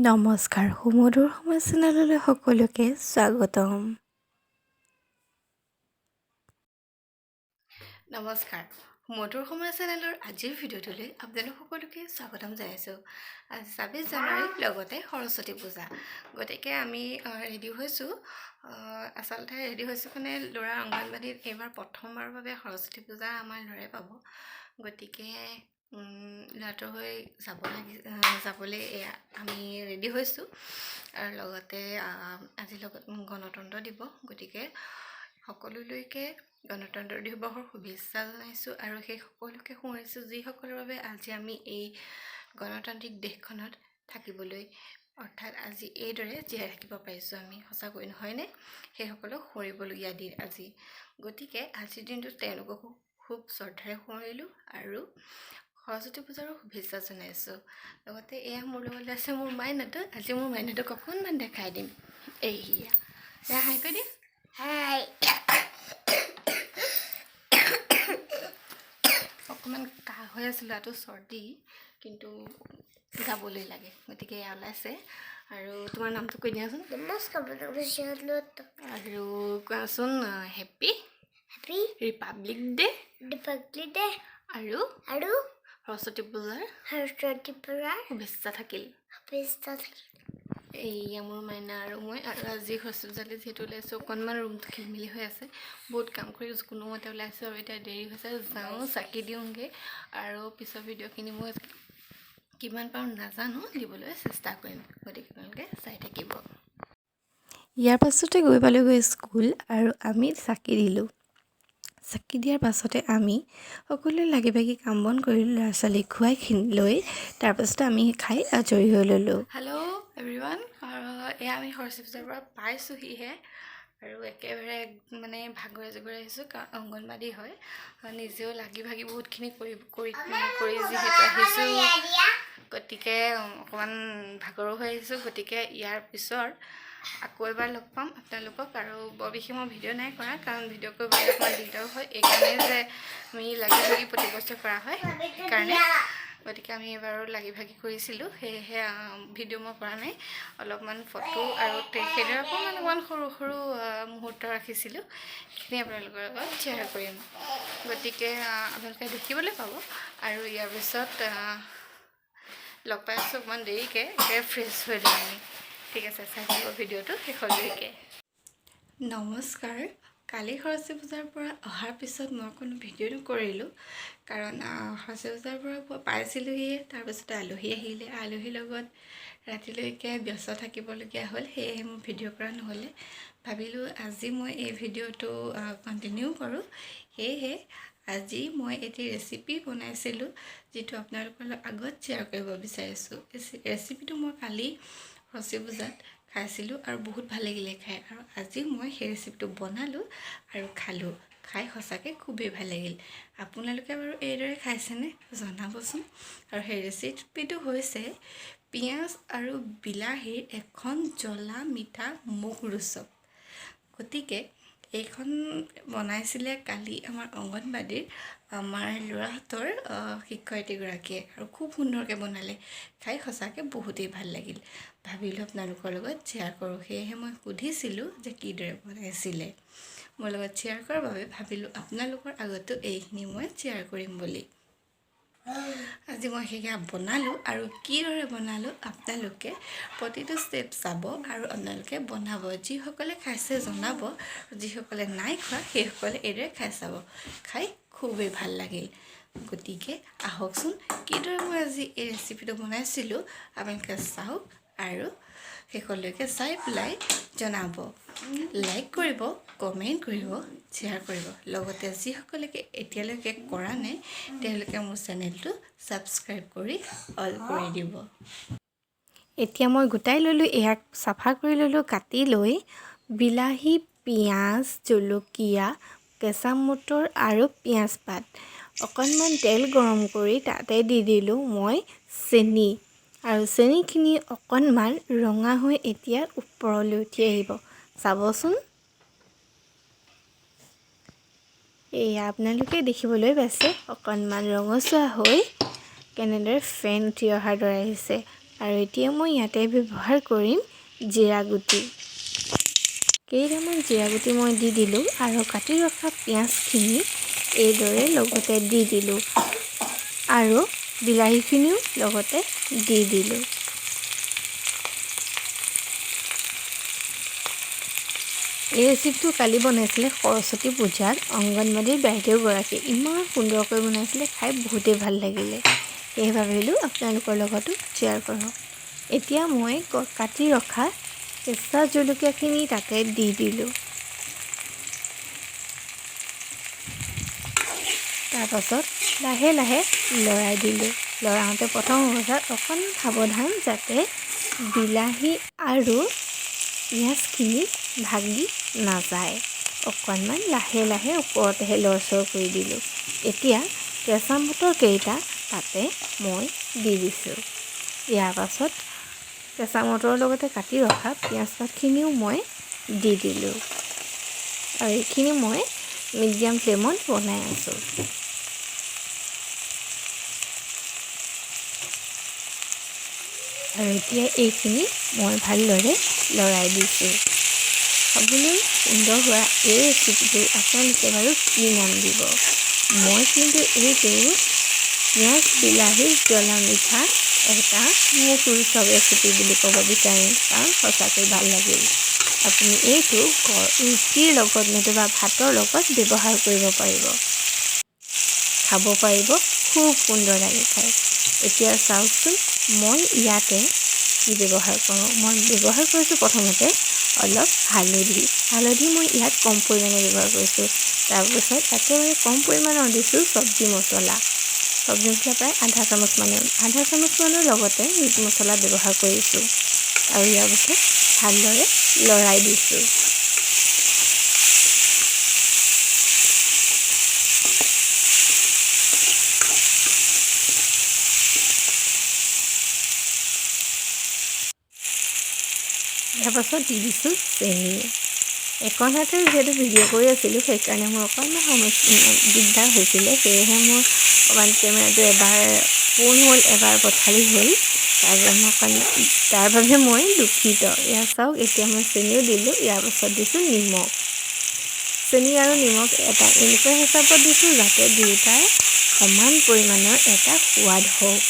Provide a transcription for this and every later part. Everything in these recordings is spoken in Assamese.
নমস্কাৰ সুমধুৰ সময় চেনেললৈ সকলোকে স্বাগতম। নমস্কাৰ সুমধুৰ সময় চেনেলৰ আজিৰ ভিডিঅ'টোলৈ আপোনালোক সকলোকে স্বাগতম জনাইছোঁ। আজি ২৬ জানুৱাৰী লগতে সৰস্বতী পূজা, গতিকে আমি ৰেডি হৈছোঁ। আচলতে ৰেডি হৈছোঁ মানে ল'ৰা অংগনবাড়ীত এইবাৰ প্ৰথমবাৰৰ বাবে সৰস্বতী পূজা আমাৰ ল'ৰাই পাব, গতিকে ল'ৰাটোৰ হৈ যাবলৈ আমি ৰেডি হৈছোঁ। আৰু লগতে আজি লগত গণতন্ত্ৰ দিৱস, গতিকে সকলোলৈকে গণতন্ত্ৰ দিৱসৰ শুভেচ্ছা জনাইছোঁ আৰু সেই সকলোকে সোঁৱৰিছোঁ যিসকলৰ বাবে আজি আমি এই গণতান্ত্ৰিক দেশখনত থাকিবলৈ, অৰ্থাৎ আজি এইদৰে জীয়াই থাকিব পাৰিছোঁ আমি, সঁচাকৈ নহয়নে? সেইসকলক সোঁৱৰিবলগীয়া দিন আজি, গতিকে আজিৰ দিনটোত তেওঁলোককো খুব শ্ৰদ্ধাৰে সোঁৱৰিলোঁ আৰু সৰস্বতী পূজাৰো শুভেচ্ছা জনাইছোঁ। লগতে এয়া মোৰ লগত আছে মোৰ মাইনাটো। আজি মোৰ মাইনাটোক অকণমান দেখাই দিম। এয়া হাই কৈ দিম। হাই। অকণমান কাহ হৈ আছিল, ল'ৰাটো চৰ্দি, কিন্তু গাবলৈ লাগে, গতিকে এয়া ওলাইছে। আৰু তোমাৰ নামটো কৈ দিয়াচোন। আৰু কোৱাচোন হেপী ৰিপাব্লিক ডে। আৰু সৰস্বতী পূজাৰ শুভেচ্ছা থাকিল। এইয়া মোৰ মাইনা আৰু মই। আৰু আজি সৰস্বতী পূজালৈ যিহেতু ওলাইছোঁ, অকণমান ৰুমটো খেলিমেলি হৈ আছে, বহুত কাম কৰি কোনোমতে ওলাইছোঁ আৰু এতিয়া দেৰি হৈছে, যাওঁ চাকি দিওঁগৈ। আৰু পিছৰ ভিডিঅ'খিনি মই কিমান পাৰোঁ নাজানো, দিবলৈ চেষ্টা কৰিম, গতিকে আপোনালোকে চাই থাকিব। ইয়াৰ পাছতে গৈ পালোঁগৈ স্কুল আৰু আমি চাকি দিলোঁ। চাকি দিয়াৰ পাছতে আমি সকলোৱে লাগি ভাগি কাম বন কৰিলোঁ, ল'ৰা ছোৱালীক খুৱাই লৈ তাৰপাছতে আমি খাই আজৰি হৈ ল'লোঁ। হেল্ল' এভৰিৱান, এয়া আমি সৰস্বতী পূজাৰ পৰা পাইছোঁহিহে আৰু একেবাৰে মানে ভাগৰে জগৰে আহিছোঁ, কাৰণ অংগনবাড়ী হয়, নিজেও লাগি ভাগি বহুতখিনি কৰি যিহেতু আহিছোঁ, গতিকে অকণমান ভাগৰো হৈ আহিছোঁ। গতিকে ইয়াৰ পিছত আকৌ এবাৰ লগ পাম আপোনালোকক। আৰু বৰ বিশেষ মই ভিডিঅ' নাই কৰা, কাৰণ ভিডিঅ' কৰিবলৈ অকণমান দিগদাৰ হয়, এইকাৰণে যে আমি লাগি ভাগি প্ৰতি বছৰ কৰা হয়, সেইকাৰণে। গতিকে আমি এবাৰো লাগি ভাগি কৰিছিলোঁ, সেয়েহে ভিডিঅ' মই কৰা নাই। অলপমান ফটো আৰু সেইদৰে অকণমান সৰু সৰু মুহূৰ্ত ৰাখিছিলোঁ, সেইখিনি আপোনালোকৰ লগত শ্বেয়াৰ কৰিম, গতিকে আপোনালোকে দেখিবলৈ পাব। আৰু ইয়াৰ পিছত লগ পাই আছোঁ অকণমান দেৰিকৈ, ফ্ৰেছ হৈ লওঁ আমি। ঠিক আছে, চাই থাকিব ভিডিঅ'টো শেষলৈকে। নমস্কাৰ। কালি সৰস্বতী পূজাৰ পৰা অহাৰ পিছত মই কোনো ভিডিঅ' নকৰিলোঁ, কাৰণ সৰস্বতী পূজাৰ পৰা পাইছিলোঁহিয়ে, তাৰপিছতে আলহী আহিলে, আলহীৰ লগত ৰাতিলৈকে ব্যস্ত থাকিবলগীয়া হ'ল, সেয়েহে মোৰ ভিডিঅ' কৰা নহ'লে। ভাবিলোঁ আজি মই এই ভিডিঅ'টো কণ্টিনিউ কৰোঁ, সেয়েহে আজি মই এটি ৰেচিপি বনাইছিলোঁ, যিটো আপোনালোকৰ আগত শ্বেয়াৰ কৰিব বিচাৰিছোঁ। ৰেচিপিটো মই কালি সৰস্বতী পূজাত খাইছিলোঁ আৰু বহুত ভাল লাগিলে খাই, আৰু আজি মই সেই ৰেচিপিটো বনালোঁ আৰু খালোঁ, খাই সঁচাকৈ খুবেই ভাল লাগিল। আপোনালোকে বাৰু এইদৰে খাইছেনে জনাবচোন। আৰু সেই ৰেচিপিটো হৈছে পিঁয়াজ আৰু বিলাহীৰ এখন জ্বলা মিঠা মুখৰো চপ। গতিকে এইখন বনাইছিলে কালি আমাৰ অংগনবাড়ীৰ আমাৰ ল'ৰাহঁতৰ শিক্ষয়িত্ৰীগৰাকীয়ে, আৰু খুব সুন্দৰকৈ বনালে, খাই সঁচাকৈ বহুতেই ভাল লাগিল। ভাবিলোঁ আপোনালোকৰ লগত শ্বেয়াৰ কৰোঁ, সেয়েহে মই সুধিছিলোঁ যে কিদৰে বনাইছিলে। মোৰ লগত শ্বেয়াৰ কৰাৰ বাবে ভাবিলোঁ আপোনালোকৰ আগতো এইখিনি মই শ্বেয়াৰ কৰিম বুলি। আজি মই সেয়া বনালোঁ, আৰু কিদৰে বনালোঁ আপোনালোকে প্ৰতিটো ষ্টেপ চাব আৰু আপোনালোকে বনাব। যিসকলে খাইছে জনাব, যিসকলে নাই খোৱা সেইসকলে এইদৰে খাই চাব, খাই খুবেই ভাল লাগিল। গতিকে আহকচোন, কিদৰে মই আজি এই ৰেচিপিটো বনাইছিলোঁ আপোনালোকে চাওক আৰু শেষলৈকে চাই পেলাই জনাব। লাইক কৰিব, কমেণ্ট কৰিব, শ্বেয়াৰ কৰিব। লগতে যিসকলে এতিয়ালৈকে কৰা নাই তেওঁলোকে মোৰ চেনেলটো ছাবস্ক্ৰাইব কৰি অল কৰি দিব। এতিয়া মই গোটাই ল'লোঁ, ইয়াক চাফা কৰি ল'লোঁ, কাটি লৈ বিলাহী, পিঁয়াজ, জলকীয়া, কেঁচা মটৰ আৰু পিঁয়াজ পাত, অকণমান তেল গৰম কৰি তাতে দি দিলোঁ মই চেনি, আৰু চেনিখিনি অকণমান ৰঙা হৈ এতিয়া ওপৰলৈ উঠি আহিব, চাবচোন। এয়া আপোনালোকে দেখিবলৈ পাইছে, অকণমান ৰঙচুৱা হৈ কেনেদৰে ফেন উঠি অহাৰ দৰে আহিছে। আৰু এতিয়া মই ইয়াতে ব্যৱহাৰ কৰিম জিৰা গুটি। কেইটামান জিৰা গুটি মই দি দিলোঁ আৰু কাটি ৰখা পিঁয়াজখিনি এইদৰে লগতে দি দিলোঁ আৰু বিলাহীখিনিও লগতে দি দিলোঁ। এই ৰেচিপিটো কালি বনাইছিলে সৰস্বতী পূজাত অংগনবাড়ীৰ বাইদেউগৰাকী। ইমান সুন্দৰকৈ বনাইছিলে, খাই বহুতেই ভাল লাগিলে। সেয়ে ভাবিলোঁ আপোনালোকৰ লগতো শ্বেয়াৰ কৰোঁ। এতিয়া মই কাটি ৰখা কেঁচা জলকীয়াখিনি তাতে দি দিলোঁ। তাৰপাছত লাহে লাহে লৰাই দিলোঁ। লৰাওঁতে প্ৰথম অৱস্থাত অকণমান সাৱধান যাতে বিলাহী আৰু পিঁয়াজখিনি ভাগি নাযায়। অকণমান লাহে লাহে ওপৰতেহে লৰচৰ কৰি দিলোঁ। এতিয়া কেঁচা মটৰকেইটা তাতে মই দি দিছোঁ। ইয়াৰ পাছত কেঁচা মটৰৰ লগতে কাটি ৰখা পিঁয়াজ পাতখিনিও মই দি দিলোঁ আৰু এইখিনি মই মিডিয়াম ফ্লেমত বনাই আছোঁ। আৰু এতিয়া এইখিনি মই ভালদৰে লৰাই দিছোঁ। খাবলৈ সুন্দৰ হোৱা এই ৰেচিপিটো আপোনালোকে বাৰু কি নাম দিব? মই কিন্তু এইটো পিঁয়াজ বিলাহী জ্বলা মিঠা এটা মোক ৰুচক ৰেচিপি বুলি ক'ব বিচাৰিম, কাৰণ সঁচাকৈ ভাল লাগিল। আপুনি এইটো ৰুটিৰ লগত নতুবা ভাতৰ লগত ব্যৱহাৰ কৰিব পাৰিব, খাব পাৰিব, খুব সুন্দৰ লাগে খাই। এতিয়া চাওকচোন মই ইয়াতে কি ব্যৱহাৰ কৰোঁ। মই ব্যৱহাৰ কৰিছোঁ প্ৰথমতে অলপ হালধি মই ইয়াত কম পৰিমাণে ব্যৱহাৰ কৰিছোঁ। তাৰপিছত একেবাৰে কম পৰিমাণৰ দিছোঁ চব্জি মছলা প্ৰায় আধা চামুচমানৰ লগতে মিট মছলা ব্যৱহাৰ কৰিছোঁ আৰু ইয়াৰ পাছত ভালদৰে লৰাই দিছোঁ। ইয়াৰ পাছত দি দিছোঁ চেনি। এখন হাতেৰে যিহেতু ভিডিঅ' কৰি আছিলোঁ, সেইকাৰণে মোৰ অকণমান দিগদাৰ হৈছিলে। সেয়েহে মোৰ অকণমান কেমেৰাটো এবাৰ পোন হ'ল, এবাৰ পথালি হ'ল। তাৰ বাবে মই দুখিত। ইয়াৰ চাওক এতিয়া মই চেনিও দিলোঁ। ইয়াৰ পাছত দিছোঁ নিমখ। চেনি আৰু নিমখ এটা এনেকুৱা হিচাপত দিছোঁ যাতে দুয়োটাৰ সমান পৰিমাণৰ এটা সোৱাদ হওক।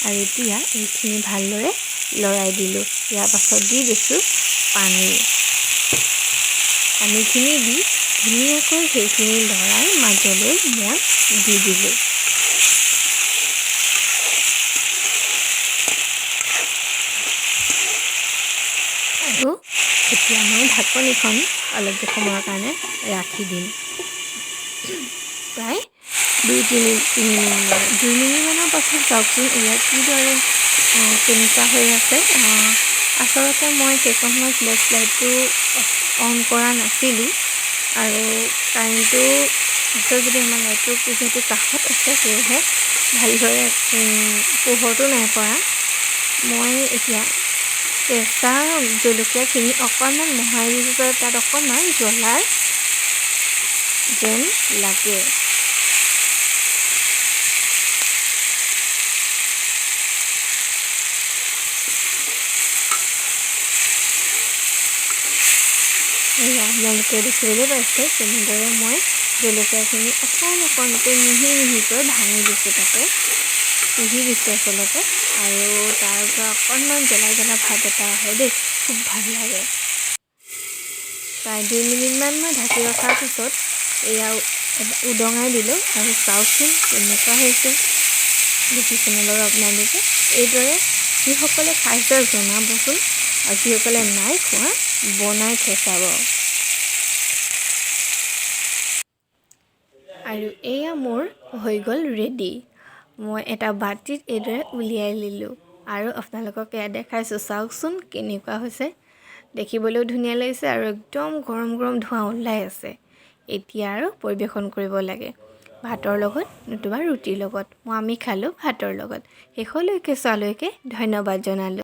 আৰু এতিয়া এইখিনি ভালদৰে লৰাই দিলোঁ। ইয়াৰ পাছত দি দিছোঁ পানীখিনি দি ধুনীয়াকৈ সেইখিনি লৰাই মাজলৈ মই দি দিলোঁ। আৰু এতিয়া মই ঢাকনিখন অলপ সময়ৰ কাৰণে ৰাখি দিম। প্ৰায় 2-3 মিনিটমানৰ পাছত চাওকচোন ইয়াত কিদৰে কেনেকুৱা হৈ আছে। আচলতে মই সেইখন সময়ত ফ্লেছ লাইটটো অন কৰা নাছিলোঁ আৰু কাৰেণ্টটো আছে যদি আমাৰ লাইটটো যিহেতু কাষত আছে, সেয়েহে ভালদৰে পোহৰটো নাই পৰা। মই এতিয়া কেঁচা জলকীয়াখিনি অকণমান মোহাৰি দিছোঁ, তাত অকণমান জ্বলাৰ যেন লাগে। আপোনালোকে দেখিবলৈ পাইছে তেনেদৰে মই জলকীয়াখিনি অকণকৈ মিহিকৈ ভাঙি দিছোঁ, তাতে পিহি দিছোঁ আচলতে। আৰু তাৰ পৰা অকণমান জ্বলা ভাত এটা আহে দেই, খুব ভাল লাগে। প্ৰায় 2 মিনিটমান মই ঢাকি ৰখাৰ পিছত এয়া উদঙাই দিলোঁ আৰু চাওকচোন কেনেকুৱা হৈছে। দেখিছেনে বাৰু আপোনালোকে? এইদৰে যিসকলে খাইছে জনাবচোন, আৰু যিসকলে নাই খোৱা বনাই চাব। আৰু এয়া মোৰ হৈ গ'ল ৰেডি। মই এটা বাটিত এইদৰে উলিয়াই ল'লোঁ আৰু আপোনালোকক এয়া দেখাইছোঁ। চাওকচোন কেনেকুৱা হৈছে। দেখিবলৈও ধুনীয়া লাগিছে আৰু একদম গৰম ধোঁৱা ওলাই আছে। এতিয়া আৰু পৰিৱেশন কৰিব লাগে ভাতৰ লগত নতুবা ৰুটিৰ লগত। আমি খালোঁ ভাতৰ লগত। শেষলৈকে চোৱালৈকে ধন্যবাদ জনালোঁ।